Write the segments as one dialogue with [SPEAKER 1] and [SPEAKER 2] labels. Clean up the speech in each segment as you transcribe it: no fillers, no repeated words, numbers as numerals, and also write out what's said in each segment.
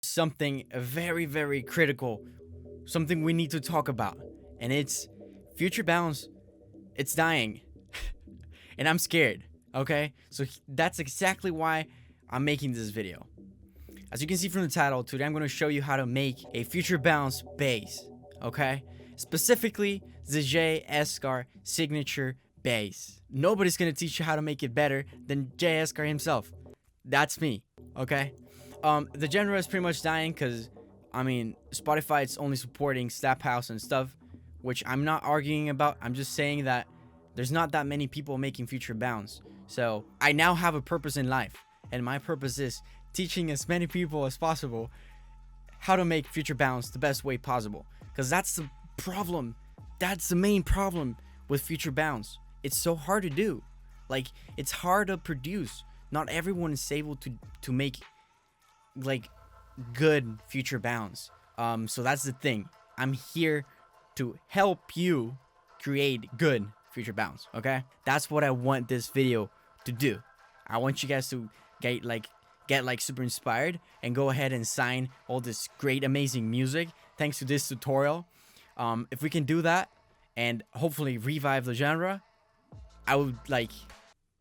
[SPEAKER 1] something very, very critical, something we need to talk about, and it's future bounce. It's dying, and I'm scared. Okay, so that's exactly why I'm making this video. As you can see from the title, today I'm going to show you how to make a future bounce bass. Okay, specifically the Jay Eskar signature bass. Nobody's going to teach you how to make it better than Jay Eskar himself. That's me. Okay. The genre is pretty much dying because, I mean, Spotify is only supporting slap house and stuff, which I'm not arguing about. I'm just saying that there's not that many people making future bounce. So I now have a purpose in life, and my purpose is teaching as many people as possible how to make future bounce the best way possible. Because that's the problem. That's the main problem with future bounce. It's so hard to do. Like, it's hard to produce. Not everyone is able to make like good future bounce. So that's the thing. I'm here to help you create good future bounce. Okay, that's what I want this video to do. I want you guys to get like super inspired and go ahead and sign all this great amazing music thanks to this tutorial. If we can do that and hopefully revive the genre, I would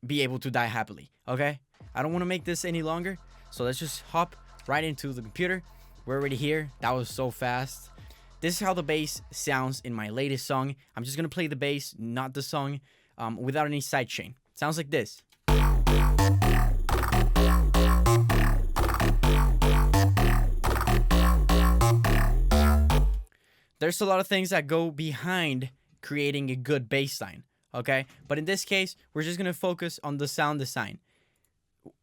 [SPEAKER 1] be able to die happily. Okay, I don't want to make this any longer, so let's just hop right into the computer. We're already here. That was so fast. This is how the bass sounds in my latest song. I'm just gonna play the bass, not the song, without any sidechain. Sounds like this. There's a lot of things that go behind creating a good bass line, okay? But in this case, we're just gonna focus on the sound design.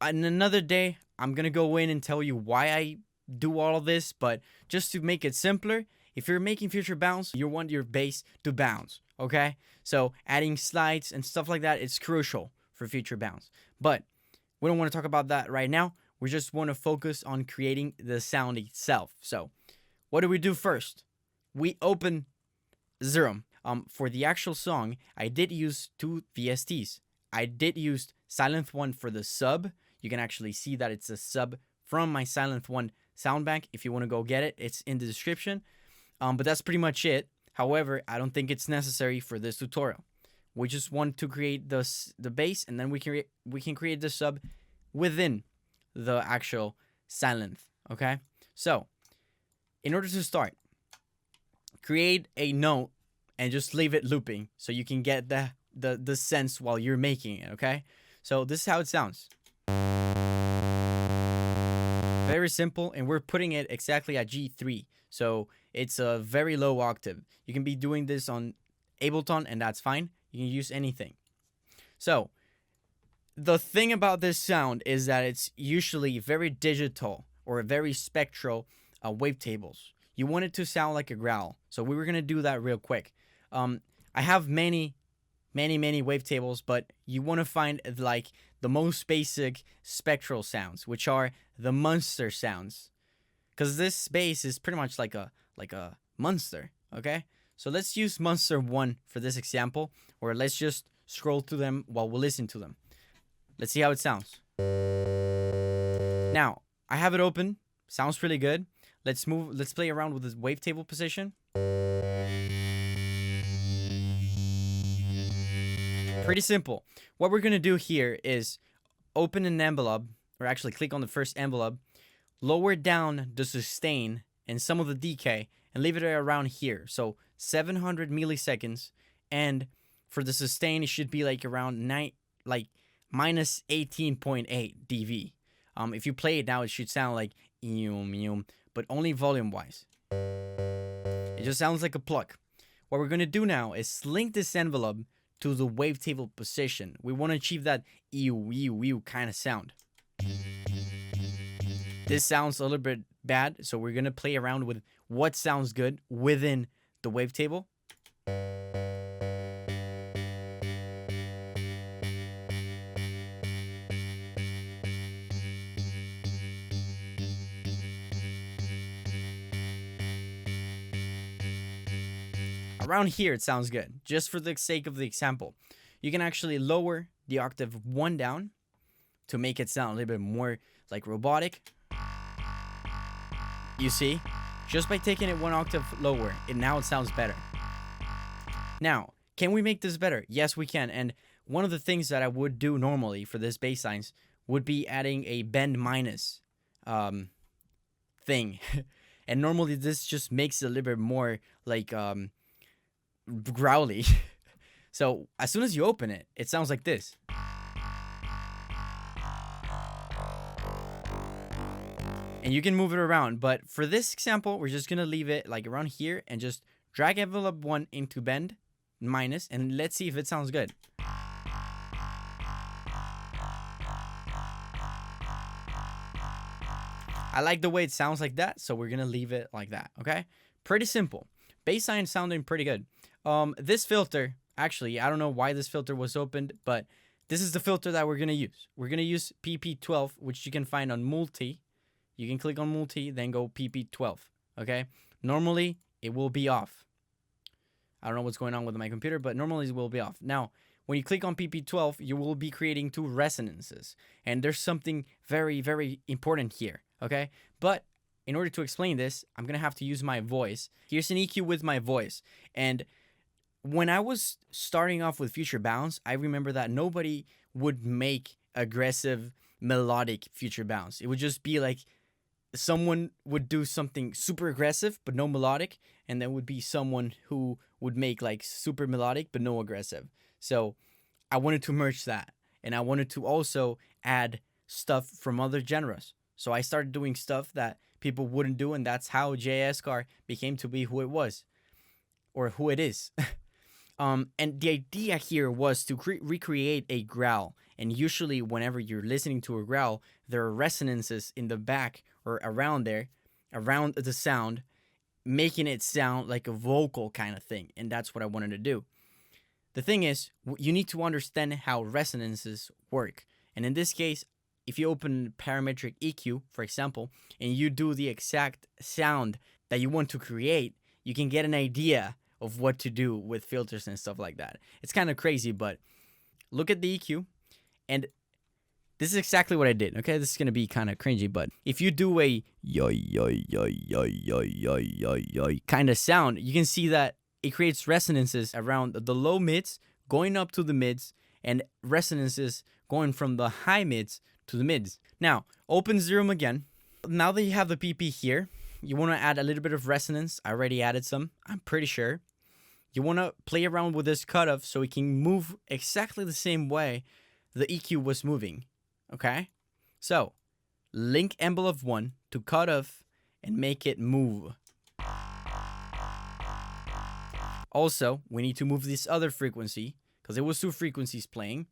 [SPEAKER 1] In another day, I'm gonna go in and tell you why I do all of this, but just to make it simpler, if you're making future bounce, you want your bass to bounce, okay? So adding slides and stuff like that, it's crucial for future bounce. But we don't want to talk about that right now. We just want to focus on creating the sound itself. So what do we do first? We open Serum. For the actual song, I did use two VSTs. I did use Silent One for the sub. You can actually see that it's a sub from my Silent One sound bank. If you want to go get it, it's in the description. But that's pretty much it. However, I don't think it's necessary for this tutorial. We just want to create the bass, and then we can create the sub within the actual silent. Okay. So, in order to start, create a note and just leave it looping so you can get the sense while you're making it. Okay. So this is how it sounds. Very simple, and we're putting it exactly at G3. So it's a very low octave. You can be doing this on Ableton, and that's fine. You can use anything. So the thing about this sound is that it's usually very digital or very spectral wavetables. You want it to sound like a growl. So we were going to do that real quick. I have many wavetables, but you want to find like the most basic spectral sounds, which are the monster sounds, because this bass is pretty much like a monster. Okay, so let's use monster 1 for this example, or let's just scroll through them while we listen to them. Let's see how it sounds. Now I have it open. Sounds pretty good. Let's play around with this wavetable position. Pretty simple. What we're gonna do here is open an envelope, or actually click on the first envelope, lower down the sustain and some of the decay, and leave it around here. So 700 milliseconds, and for the sustain, it should be like around minus 18.8 dB. If you play it now, it should sound like but only volume wise. It just sounds like a pluck. What we're gonna do now is link this envelope to the wavetable position. We want to achieve that kind of sound. This sounds a little bit bad, so we're gonna play around with what sounds good within the wavetable. Around here, it sounds good. Just for the sake of the example, you can actually lower the octave 1 down to make it sound a little bit more like robotic. You see? Just by taking it one octave lower, now it sounds better. Now, can we make this better? Yes, we can. And one of the things that I would do normally for this bass lines would be adding a bend minus thing. And normally this just makes it a little bit more like growly. So as soon as you open it, it sounds like this. And you can move it around, but for this example, we're just gonna leave it like around here and just drag envelope 1 into bend minus, and let's see if it sounds good. I like the way it sounds like that, so we're gonna leave it like that, okay? Pretty simple. Bass line sounding pretty good. This filter, actually, I don't know why this filter was opened, but this is the filter that we're gonna use. We're gonna use PP12, which you can find on multi. You can click on multi, then go PP12, okay? Normally, it will be off. I don't know what's going on with my computer, but normally it will be off. Now, when you click on PP12, you will be creating 2 resonances. And there's something very, very important here, okay? But in order to explain this, I'm going to have to use my voice. Here's an EQ with my voice. And when I was starting off with Future Bounce, I remember that nobody would make aggressive, melodic Future Bounce. It would just be like someone would do something super aggressive but no melodic, and there would be someone who would make like super melodic but no aggressive. So I wanted to merge that, and I wanted to also add stuff from other genres. So I started doing stuff that people wouldn't do, and that's how Jay Eskar became to be who it was, or who it is. And the idea here was to recreate a growl. And usually whenever you're listening to a growl, there are resonances in the back or around there, around the sound, making it sound like a vocal kind of thing. And that's what I wanted to do. The thing is, you need to understand how resonances work. And in this case, if you open parametric EQ, for example, and you do the exact sound that you want to create, you can get an idea of what to do with filters and stuff like that. It's kind of crazy, but look at the EQ, and this is exactly what I did, okay? This is going to be kind of cringy, but if you do a yo yo yo yo yo yo yo yo kind of sound, you can see that it creates resonances around the low mids going up to the mids, and resonances going from the high mids to the mids. Now, open Serum again. Now that you have the PP here, you want to add a little bit of resonance. I already added some, I'm pretty sure. You want to play around with this cutoff so it can move exactly the same way the EQ was moving, okay? So, link envelope 1 to cutoff and make it move. Also, we need to move this other frequency because there was 2 frequencies playing.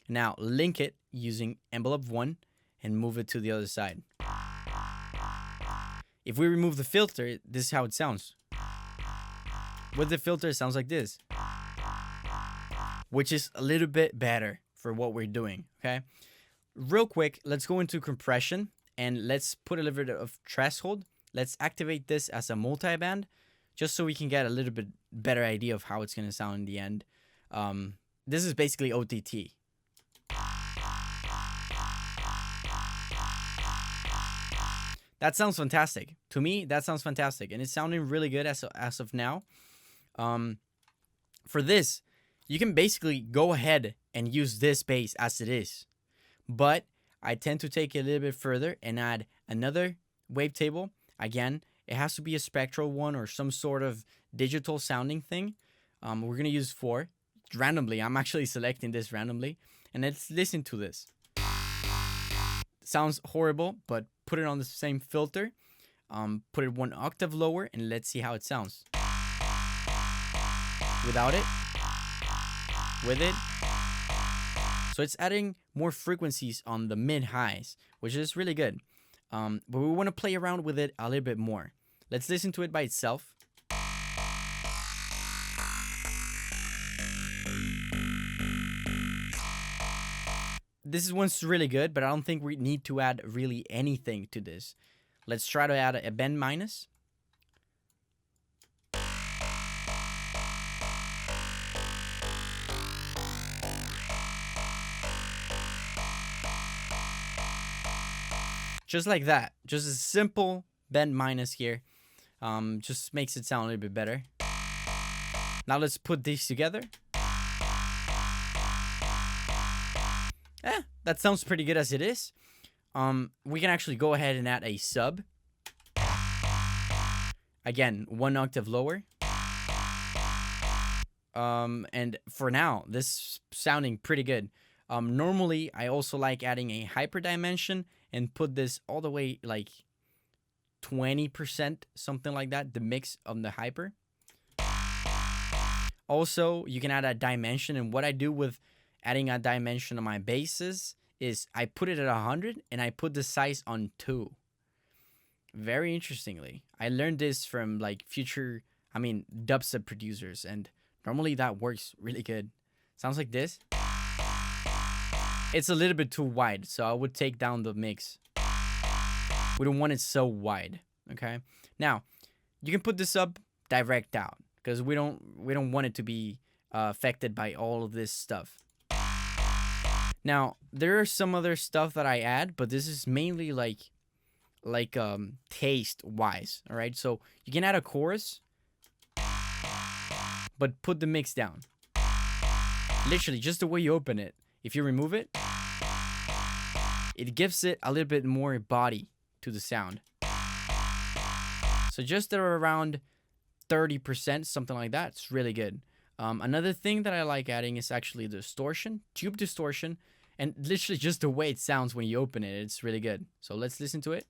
[SPEAKER 1] Now, link it using envelope 1 and move it to the other side. If we remove the filter, this is how it sounds. With the filter, it sounds like this, which is a little bit better for what we're doing, okay? Real quick, let's go into compression and let's put a little bit of threshold. Let's activate this as a multi-band just so we can get a little bit better idea of how it's going to sound in the end. This is basically OTT. That sounds fantastic. To me, that sounds fantastic. And it's sounding really good as of now. For this, you can basically go ahead and use this bass as it is. But I tend to take it a little bit further and add another wavetable. Again, it has to be a spectral one or some sort of digital sounding thing. We're going to use 4 randomly. I'm actually selecting this randomly. And let's listen to this. Sounds horrible, but put it on the same filter. Put it 1 octave lower and let's see how it sounds. Without it. With it. So it's adding more frequencies on the mid-highs, which is really good. But we want to play around with it a little bit more. Let's listen to it by itself. This one's really good, but I don't think we need to add really anything to this. Let's try to add a bend minus. Just like that. Just a simple bend minus here. Just makes it sound a little bit better. Now let's put these together. That sounds pretty good as it is. We can actually go ahead and add a sub. Again, 1 octave lower. And for now, this sounding pretty good. Normally, I also like adding a hyper dimension and put this all the way like 20%, something like that, the mix of the hyper. Also, you can add a dimension, and what I do with adding a dimension on my basses is I put it at 100 and I put the size on 2. Very interestingly, I learned this from like dubstep producers, and normally that works really good. Sounds like this. It's a little bit too wide, so I would take down the mix. We don't want it so wide, okay? Now, you can put this up direct out because we don't want it to be affected by all of this stuff. Now, there are some other stuff that I add, but this is mainly like taste wise, all right? So you can add a chorus, but put the mix down. Literally, just the way you open it. If you remove it, it gives it a little bit more body to the sound. So just around 30%, something like that. It's really good. Another thing that I like adding is actually distortion, tube distortion, and literally just the way it sounds when you open it. It's really good. So let's listen to it.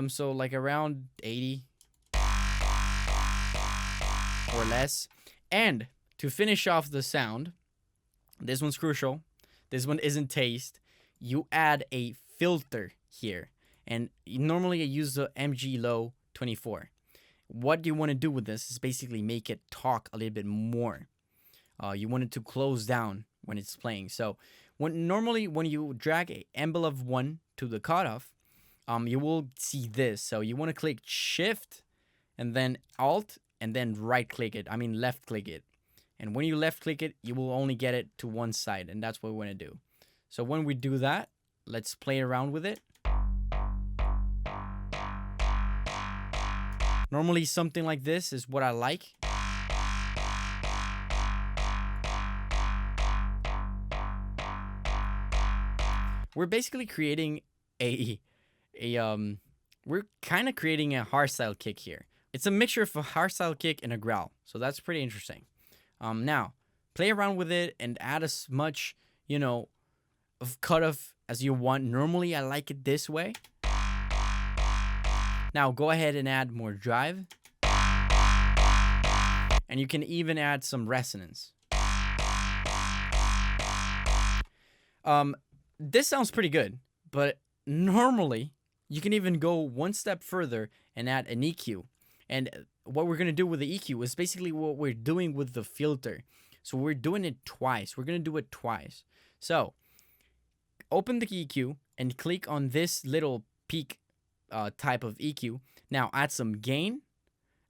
[SPEAKER 1] So like around 80 or less. And to finish off the sound, this one's crucial. This one isn't taste. You add a filter here. And normally I use the MG Low 24. What you want to do with this is basically make it talk a little bit more. You want it to close down when it's playing. So normally when you drag a envelope 1 to the cutoff, you will see this. So you want to click Shift and then Alt and then left click it. And when you left click it, you will only get it to one side, and that's what we want to do. So when we do that, let's play around with it. Normally something like this is what I like. We're basically creating we're kind of creating a hardstyle kick here. It's a mixture of a hardstyle kick and a growl, so that's pretty interesting. Now, play around with it and add as much, of cutoff as you want. Normally, I like it this way. Now, go ahead and add more drive. And you can even add some resonance. This sounds pretty good, but normally, you can even go one step further and add an EQ. And what we're going to do with the EQ is basically what we're doing with the filter. So we're doing it twice. We're going to do it twice. So open the EQ and click on this little peak type of EQ. Now add some gain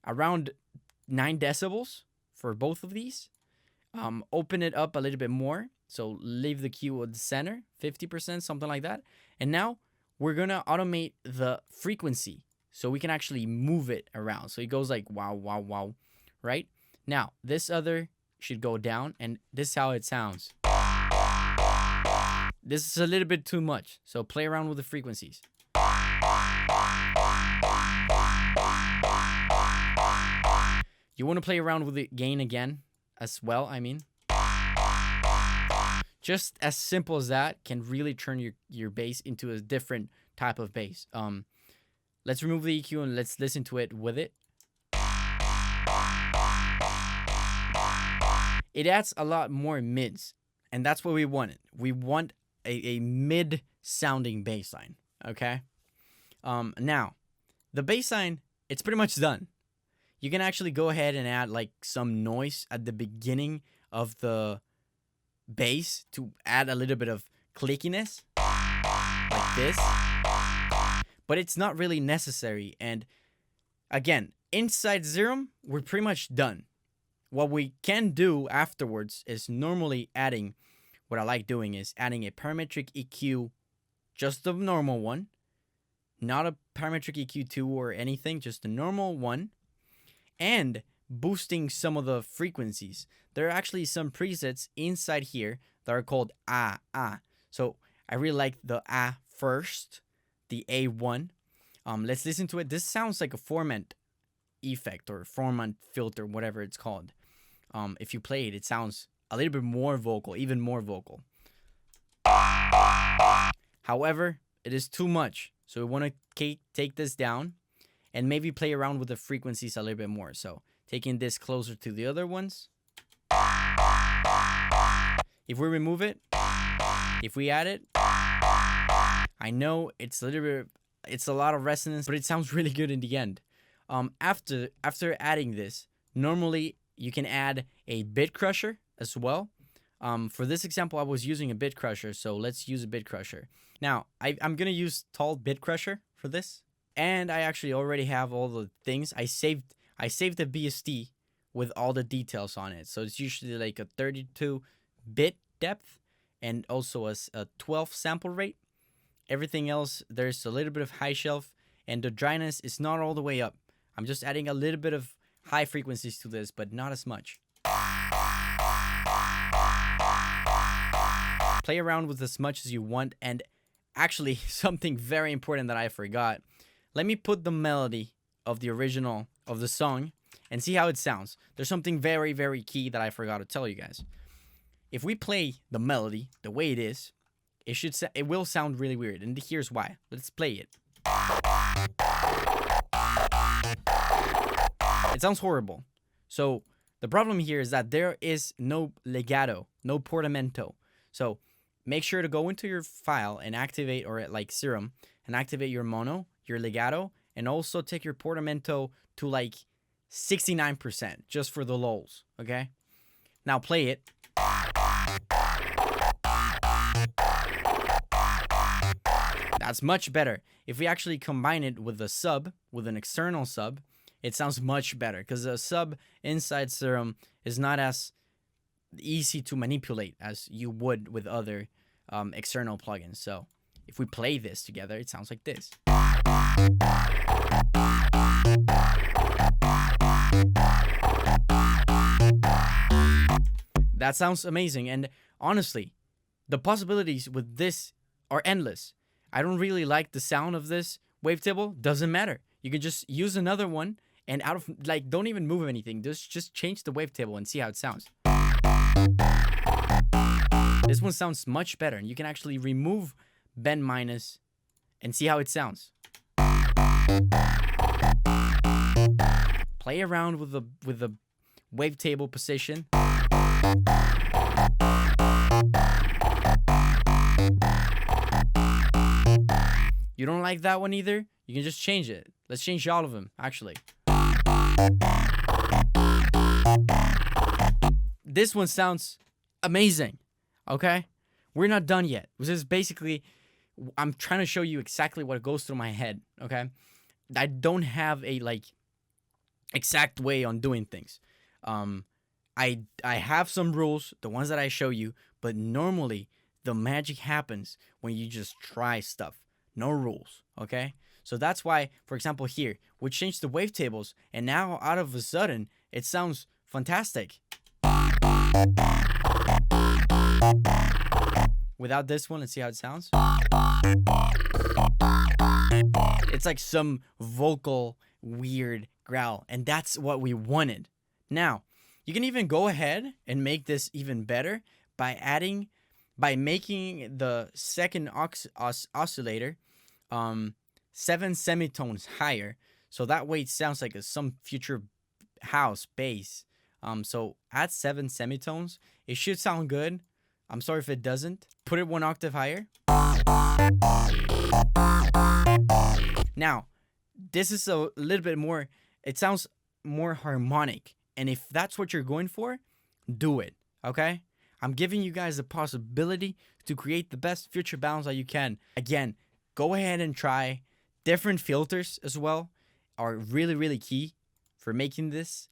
[SPEAKER 1] around 9 decibels for both of these. Open it up a little bit more. So leave the Q at the center, 50%, something like that. And now we're going to automate the frequency so we can actually move it around. So it goes like wow, wow, wow, right? Now, this other should go down, and this is how it sounds. This is a little bit too much, so play around with the frequencies. You want to play around with the gain again as well, Just as simple as that can really turn your bass into a different type of bass. Let's remove the EQ and let's listen to it with it. It adds a lot more mids, and that's what we wanted. We want a mid-sounding bass line, okay? Now, the bass line, it's pretty much done. You can actually go ahead and add like some noise at the beginning of the bass to add a little bit of clickiness, like this. But it's not really necessary. And again, inside Serum, we're pretty much done. What we can do afterwards is normally adding what I like doing is adding a parametric EQ, just the normal one, not a parametric EQ2 or anything, just a normal one, and boosting some of the frequencies. There are actually some presets inside here that are called ah. So I really like the ah first, the A1. Let's listen to it. This sounds like a format effect or format filter, whatever it's called. If you play it, it sounds a little bit more vocal, even more vocal. However, it is too much. So we want to take this down and maybe play around with the frequencies a little bit more. So taking this closer to the other ones. If we remove it, if we add it, I know it's a lot of resonance, but it sounds really good in the end. After adding this, normally you can add a bit crusher as well. For this example, I was using a bit crusher, so let's use a bit crusher. Now, I'm gonna use tall bit crusher for this, and I actually already have all the things. I saved the BSD with all the details on it, so it's usually like a 32-bit depth and also a 12 sample rate. Everything else, there's a little bit of high shelf, and the dryness is not all the way up. I'm just adding a little bit of high frequencies to this, but not as much. Play around with as much as you want, and actually something very important that I forgot. Let me put the melody of the original of the song and see how it sounds. There's something very, very key that I forgot to tell you guys. If we play the melody the way it is, it will sound really weird, and here's why. Let's play it. It sounds horrible. So the problem here is that there is no legato, no portamento. So make sure to go into your file and activate, or like Serum, and activate your mono, your legato, and also take your portamento to like 69%, just for the lulz, okay? Now play it. That's much better. If we actually combine it with a sub, with an external sub, it sounds much better, because a sub inside Serum is not as easy to manipulate as you would with other external plugins. So if we play this together, it sounds like this. That sounds amazing, and honestly, the possibilities with this are endless. I don't really like the sound of this wavetable. Doesn't matter. You can just use another one, and don't even move anything. Just change the wavetable and see how it sounds. This one sounds much better, and you can actually remove bend minus and see how it sounds. Play around with the wavetable position. You don't like that one either? You can just change it. Let's change all of them, actually. This one sounds amazing, okay? We're not done yet. This is basically, I'm trying to show you exactly what goes through my head, okay? I don't have a, exact way on doing things. I have some rules, the ones that I show you, but normally the magic happens when you just try stuff. No rules, okay? So that's why, for example, here, we changed the wavetables, and now out of a sudden, it sounds fantastic. Without this one, let's see how it sounds. It's like some vocal weird growl, and that's what we wanted. Now, you can even go ahead and make this even better by making the second oscillator 7 semitones higher, so that way it sounds like some future house bass. So add 7 semitones. It should sound good. I'm sorry if it doesn't. Put it 1 octave higher. Now, this is a little bit more, it sounds more harmonic. And if that's what you're going for, do it, okay? I'm giving you guys the possibility to create the best future balance that you can. Again, go ahead and try. Different filters as well are really, really key for making this.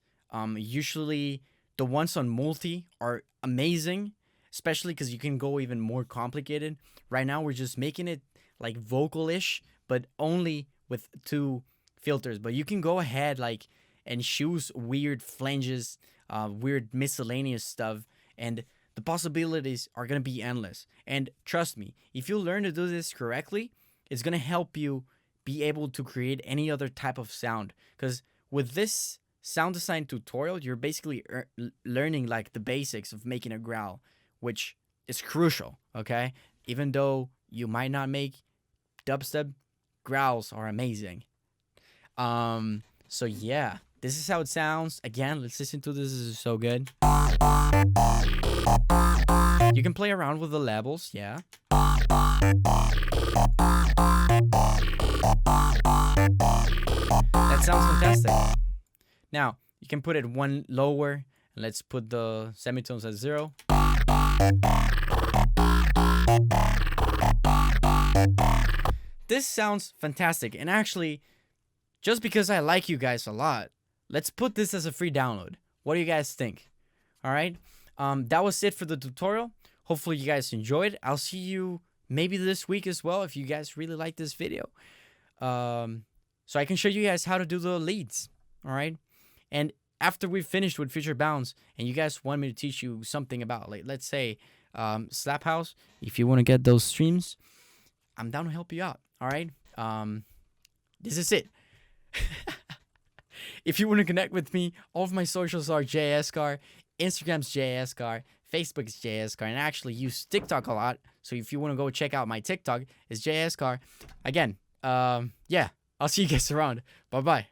[SPEAKER 1] Usually the ones on multi are amazing. especially because you can go even more complicated. Right now, we're just making it like vocal-ish, but only with 2 filters. But you can go ahead like and choose weird flanges, weird miscellaneous stuff, and the possibilities are gonna be endless. And trust me, if you learn to do this correctly, it's gonna help you be able to create any other type of sound. Because with this sound design tutorial, you're basically learning like the basics of making a growl, which is crucial. Okay, even though you might not make dubstep, growls are amazing. So yeah, this is how it sounds. Again, let's listen to this. This is so good. You can play around with the levels, yeah. That sounds fantastic. Now, you can put it 1 lower. Let's put the semitones at 0. This sounds fantastic. And actually, just because I like you guys a lot, let's put this as a free download. What do you guys think? All right. That was it for the tutorial. Hopefully you guys enjoyed. I'll see you maybe this week as well if you guys really like this video. So I can show you guys how to do the leads. All right. And after we've finished with Future Bounds and you guys want me to teach you something about, like, let's say, Slap House, if you want to get those streams, I'm down to help you out. All right. This is it. If you want to connect with me, all of my socials are Jay Eskar. Instagram's Jay Eskar. Facebook's Jay Eskar. And I actually use TikTok a lot. So if you want to go check out my TikTok, it's Jay Eskar. Again, yeah, I'll see you guys around. Bye-bye.